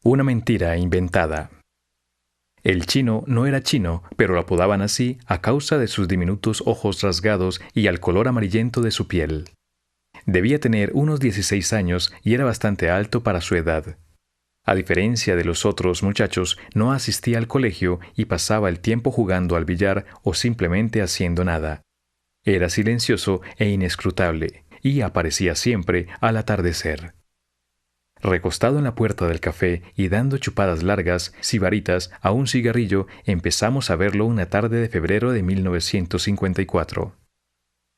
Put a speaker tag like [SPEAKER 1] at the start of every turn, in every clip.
[SPEAKER 1] Una mentira inventada. El chino no era chino, pero lo apodaban así a causa de sus diminutos ojos rasgados y al color amarillento de su piel. Debía tener unos 16 años y era bastante alto para su edad. A diferencia de los otros muchachos, no asistía al colegio y pasaba el tiempo jugando al billar o simplemente haciendo nada. Era silencioso e inescrutable, y aparecía siempre al atardecer. Recostado en la puerta del café y dando chupadas largas, sibaritas, a un cigarrillo, empezamos a verlo una tarde de febrero de 1954.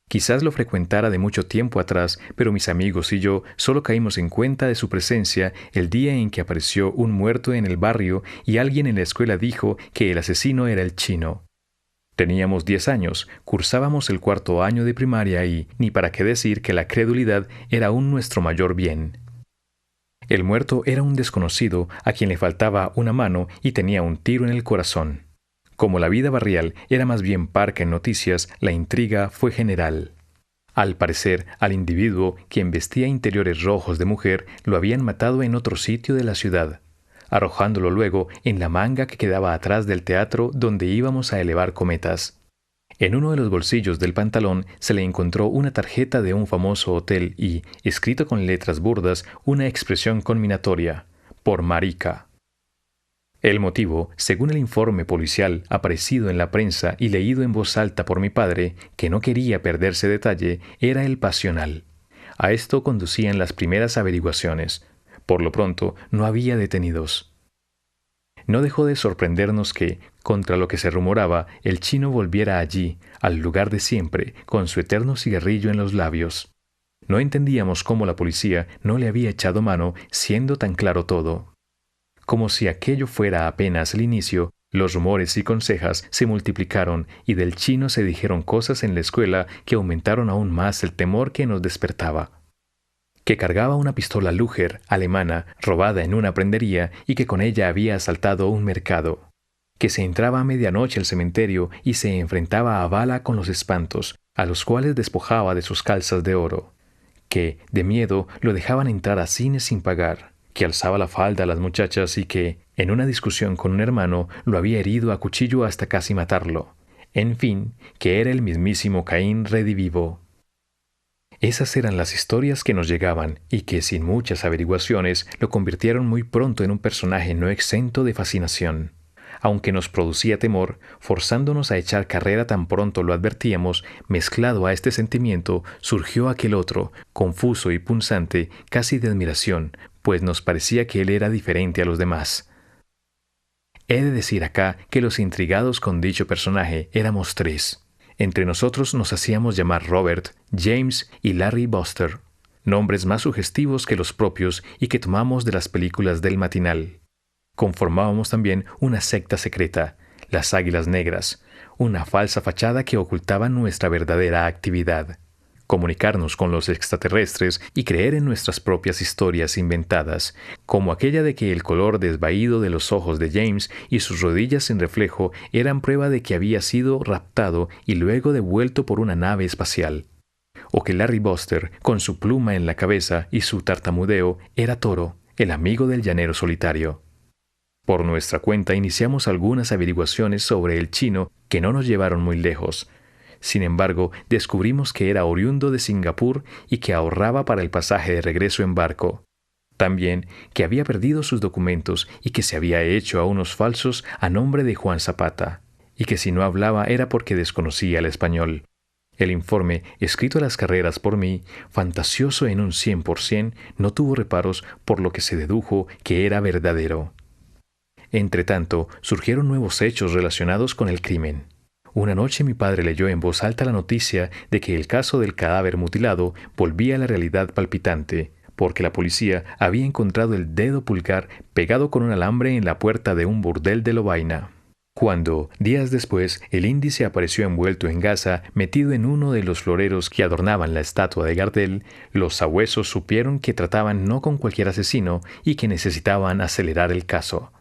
[SPEAKER 1] Quizás lo frecuentara de mucho tiempo atrás, pero mis amigos y yo solo caímos en cuenta de su presencia el día en que apareció un muerto en el barrio y alguien en la escuela dijo que el asesino era el chino. Teníamos 10 años, cursábamos el cuarto año de primaria y, ni para qué decir que la credulidad era aún nuestro mayor bien. El muerto era un desconocido a quien le faltaba una mano y tenía un tiro en el corazón. Como la vida barrial era más bien parca en noticias, la intriga fue general. Al parecer, al individuo, quien vestía interiores rojos de mujer, lo habían matado en otro sitio de la ciudad, arrojándolo luego en la manga que quedaba atrás del teatro donde íbamos a elevar cometas. En uno de los bolsillos del pantalón se le encontró una tarjeta de un famoso hotel y, escrito con letras burdas, una expresión conminatoria: por marica. El motivo, según el informe policial aparecido en la prensa y leído en voz alta por mi padre, que no quería perderse detalle, era el pasional. A esto conducían las primeras averiguaciones. Por lo pronto, no había detenidos. No dejó de sorprendernos que, contra lo que se rumoraba, el chino volviera allí, al lugar de siempre, con su eterno cigarrillo en los labios. No entendíamos cómo la policía no le había echado mano, siendo tan claro todo. Como si aquello fuera apenas el inicio, los rumores y consejas se multiplicaron y del chino se dijeron cosas en la escuela que aumentaron aún más el temor que nos despertaba. Que cargaba una pistola Luger alemana robada en una prendería y que con ella había asaltado un mercado. Que se entraba a medianoche al cementerio y se enfrentaba a bala con los espantos, a los cuales despojaba de sus calzas de oro. Que, de miedo, lo dejaban entrar a cines sin pagar. Que alzaba la falda a las muchachas y que, en una discusión con un hermano, lo había herido a cuchillo hasta casi matarlo. En fin, que era el mismísimo Caín redivivo. Esas eran las historias que nos llegaban y que, sin muchas averiguaciones, lo convirtieron muy pronto en un personaje no exento de fascinación. Aunque nos producía temor, forzándonos a echar carrera tan pronto lo advertíamos, mezclado a este sentimiento surgió aquel otro, confuso y punzante, casi de admiración, pues nos parecía que él era diferente a los demás. He de decir acá que los intrigados con dicho personaje éramos tres. Entre nosotros nos hacíamos llamar Robert, James y Larry Buster, nombres más sugestivos que los propios y que tomamos de las películas del matinal. Conformábamos también una secta secreta, las Águilas Negras, una falsa fachada que ocultaba nuestra verdadera actividad: comunicarnos con los extraterrestres y creer en nuestras propias historias inventadas, como aquella de que el color desvaído de los ojos de James y sus rodillas en reflejo eran prueba de que había sido raptado y luego devuelto por una nave espacial, o que Larry Buster, con su pluma en la cabeza y su tartamudeo, era Toro, el amigo del llanero solitario. Por nuestra cuenta iniciamos algunas averiguaciones sobre el chino que no nos llevaron muy lejos. Sin embargo, descubrimos que era oriundo de Singapur y que ahorraba para el pasaje de regreso en barco. También que había perdido sus documentos y que se había hecho a unos falsos a nombre de Juan Zapata, y que si no hablaba era porque desconocía el español. El informe, escrito a las carreras por mí, fantasioso en un 100%, no tuvo reparos, por lo que se dedujo que era verdadero. Entretanto, surgieron nuevos hechos relacionados con el crimen. Una noche mi padre leyó en voz alta la noticia de que el caso del cadáver mutilado volvía a la realidad palpitante, porque la policía había encontrado el dedo pulgar pegado con un alambre en la puerta de un burdel de Lovaina. Cuando, días después, el índice apareció envuelto en gasa, metido en uno de los floreros que adornaban la estatua de Gardel, los sabuesos supieron que trataban no con cualquier asesino y que necesitaban acelerar el caso.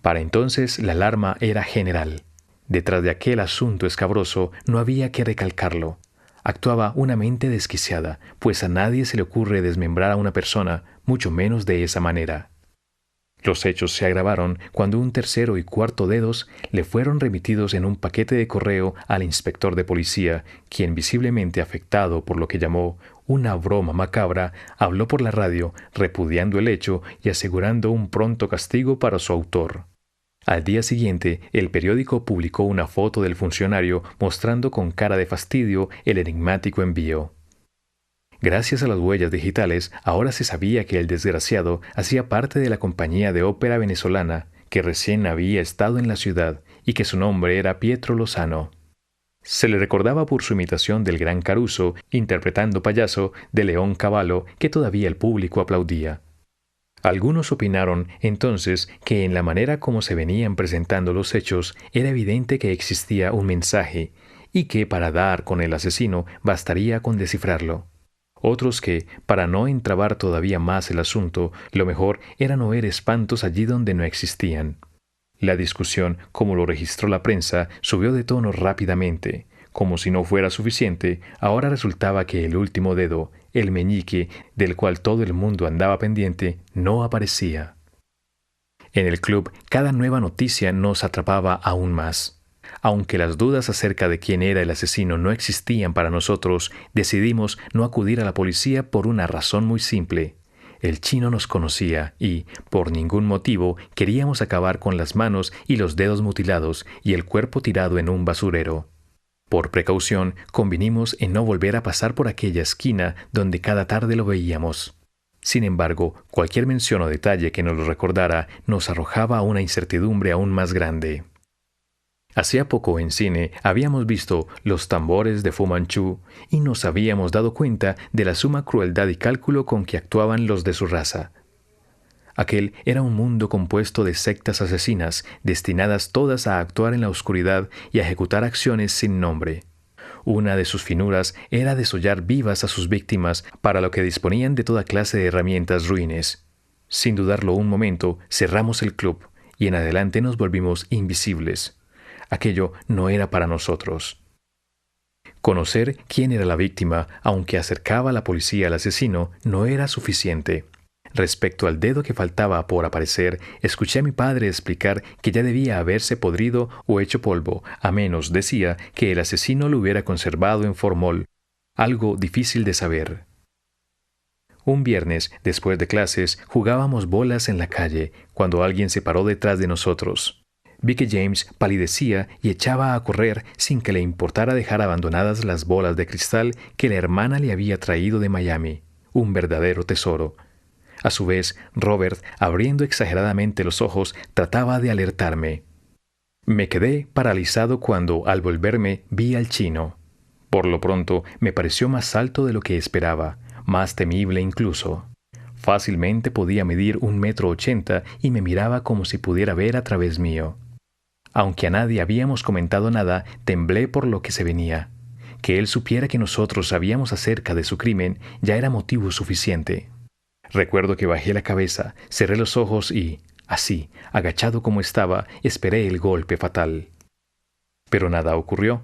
[SPEAKER 1] Para entonces la alarma era general. Detrás de aquel asunto escabroso no había que recalcarlo. Actuaba una mente desquiciada, pues a nadie se le ocurre desmembrar a una persona, mucho menos de esa manera. Los hechos se agravaron cuando un tercero y cuarto dedos le fueron remitidos en un paquete de correo al inspector de policía, quien, visiblemente afectado por lo que llamó una broma macabra, habló por la radio repudiando el hecho y asegurando un pronto castigo para su autor. Al día siguiente, el periódico publicó una foto del funcionario mostrando con cara de fastidio el enigmático envío. Gracias a las huellas digitales, ahora se sabía que el desgraciado hacía parte de la compañía de ópera venezolana, que recién había estado en la ciudad, y que su nombre era Pietro Lozano. Se le recordaba por su imitación del gran Caruso, interpretando payaso de León Cavallo, que todavía el público aplaudía. Algunos opinaron entonces que en la manera como se venían presentando los hechos era evidente que existía un mensaje, y que para dar con el asesino bastaría con descifrarlo. Otros que, para no entrabar todavía más el asunto, lo mejor era no ver espantos allí donde no existían. La discusión, como lo registró la prensa, subió de tono rápidamente. Como si no fuera suficiente, ahora resultaba que el último dedo, el meñique, del cual todo el mundo andaba pendiente, no aparecía. En el club, cada nueva noticia nos atrapaba aún más. Aunque las dudas acerca de quién era el asesino no existían para nosotros, decidimos no acudir a la policía por una razón muy simple. El chino nos conocía y, por ningún motivo, queríamos acabar con las manos y los dedos mutilados y el cuerpo tirado en un basurero. Por precaución, convinimos en no volver a pasar por aquella esquina donde cada tarde lo veíamos. Sin embargo, cualquier mención o detalle que nos lo recordara nos arrojaba a una incertidumbre aún más grande. Hacía poco en cine habíamos visto Los tambores de Fu Manchu y nos habíamos dado cuenta de la suma crueldad y cálculo con que actuaban los de su raza. Aquel era un mundo compuesto de sectas asesinas, destinadas todas a actuar en la oscuridad y a ejecutar acciones sin nombre. Una de sus finuras era desollar vivas a sus víctimas, para lo que disponían de toda clase de herramientas ruines. Sin dudarlo un momento, cerramos el club y en adelante nos volvimos invisibles. Aquello no era para nosotros. Conocer quién era la víctima, aunque acercaba a la policía al asesino, no era suficiente. Respecto al dedo que faltaba por aparecer, escuché a mi padre explicar que ya debía haberse podrido o hecho polvo, a menos, decía, que el asesino lo hubiera conservado en formol, algo difícil de saber. Un viernes, después de clases, jugábamos bolas en la calle, cuando alguien se paró detrás de nosotros. Vi que James palidecía y echaba a correr sin que le importara dejar abandonadas las bolas de cristal que la hermana le había traído de Miami, un verdadero tesoro. A su vez, Robert, abriendo exageradamente los ojos, trataba de alertarme. Me quedé paralizado cuando, al volverme, vi al chino. Por lo pronto, me pareció más alto de lo que esperaba, más temible incluso. Fácilmente podía medir 1,80 m y me miraba como si pudiera ver a través mío. Aunque a nadie habíamos comentado nada, temblé por lo que se venía. Que él supiera que nosotros sabíamos acerca de su crimen ya era motivo suficiente. Recuerdo que bajé la cabeza, cerré los ojos y, así, agachado como estaba, esperé el golpe fatal. Pero nada ocurrió,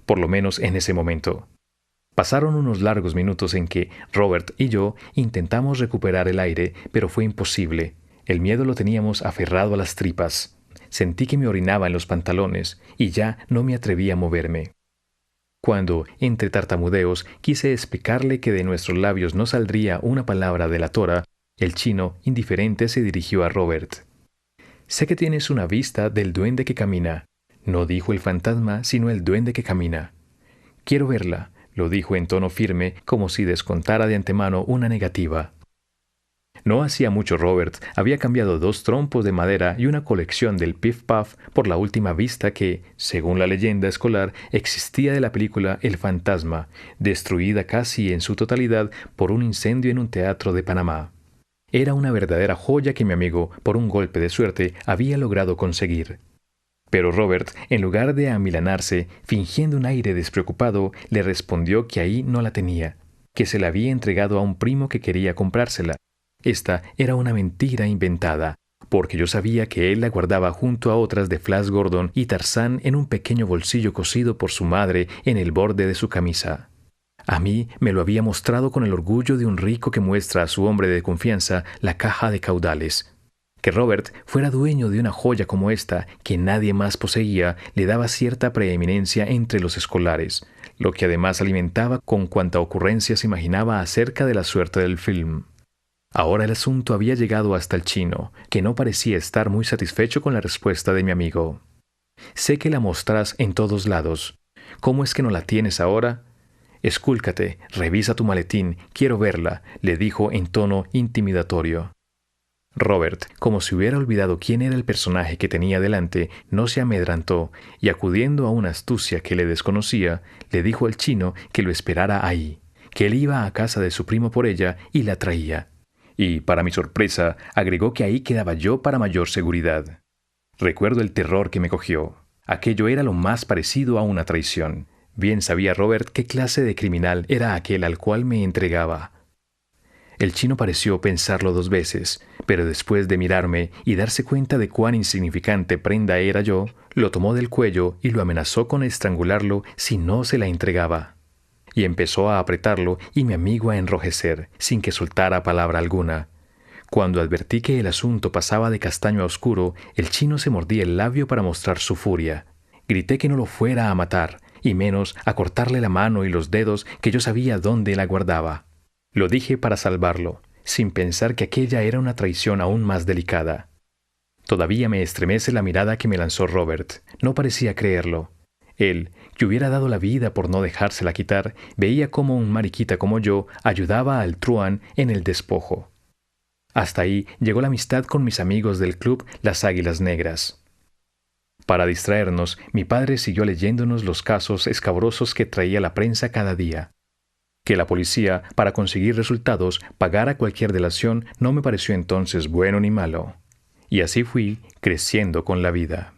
[SPEAKER 1] por lo menos en ese momento. Pasaron unos largos minutos en que Robert y yo intentamos recuperar el aire, pero fue imposible. El miedo lo teníamos aferrado a las tripas. Sentí que me orinaba en los pantalones y ya no me atreví a moverme. Cuando, entre tartamudeos, quise explicarle que de nuestros labios no saldría una palabra delatora, el chino, indiferente, se dirigió a Robert. «Sé que tienes una vista del duende que camina», no dijo el fantasma, sino el duende que camina. «Quiero verla», lo dijo en tono firme, como si descontara de antemano una negativa. No hacía mucho Robert había cambiado 2 trompos de madera y una colección del Piff Puff por la última vista que, según la leyenda escolar, existía de la película El Fantasma, destruida casi en su totalidad por un incendio en un teatro de Panamá. Era una verdadera joya que mi amigo, por un golpe de suerte, había logrado conseguir. Pero Robert, en lugar de amilanarse, fingiendo un aire despreocupado, le respondió que ahí no la tenía, que se la había entregado a un primo que quería comprársela. Esta era una mentira inventada, porque yo sabía que él la guardaba junto a otras de Flash Gordon y Tarzán en un pequeño bolsillo cosido por su madre en el borde de su camisa. A mí me lo había mostrado con el orgullo de un rico que muestra a su hombre de confianza la caja de caudales. Que Robert fuera dueño de una joya como esta, que nadie más poseía, le daba cierta preeminencia entre los escolares, lo que además alimentaba con cuanta ocurrencia se imaginaba acerca de la suerte del film. Ahora el asunto había llegado hasta el chino, que no parecía estar muy satisfecho con la respuesta de mi amigo. «Sé que la mostrarás en todos lados. ¿Cómo es que no la tienes ahora?» «Escúlcate, revisa tu maletín, quiero verla», le dijo en tono intimidatorio. Robert, como si hubiera olvidado quién era el personaje que tenía delante, no se amedrentó y, acudiendo a una astucia que le desconocía, le dijo al chino que lo esperara ahí, que él iba a casa de su primo por ella y la traía. Y, para mi sorpresa, agregó que ahí quedaba yo para mayor seguridad. Recuerdo el terror que me cogió. Aquello era lo más parecido a una traición. Bien sabía Robert qué clase de criminal era aquel al cual me entregaba. El chino pareció pensarlo 2 veces, pero después de mirarme y darse cuenta de cuán insignificante prenda era yo, lo tomó del cuello y lo amenazó con estrangularlo si no se la entregaba. Y empezó a apretarlo y mi amigo a enrojecer, sin que soltara palabra alguna. Cuando advertí que el asunto pasaba de castaño a oscuro, el chino se mordía el labio para mostrar su furia. Grité que no lo fuera a matar, y menos a cortarle la mano y los dedos, que yo sabía dónde la guardaba. Lo dije para salvarlo, sin pensar que aquella era una traición aún más delicada. Todavía me estremece la mirada que me lanzó Robert. No parecía creerlo. Él, que hubiera dado la vida por no dejársela quitar, veía cómo un mariquita como yo ayudaba al truán en el despojo. Hasta ahí llegó la amistad con mis amigos del club Las Águilas Negras. Para distraernos, mi padre siguió leyéndonos los casos escabrosos que traía la prensa cada día. Que la policía, para conseguir resultados, pagara cualquier delación no me pareció entonces bueno ni malo. Y así fui creciendo con la vida.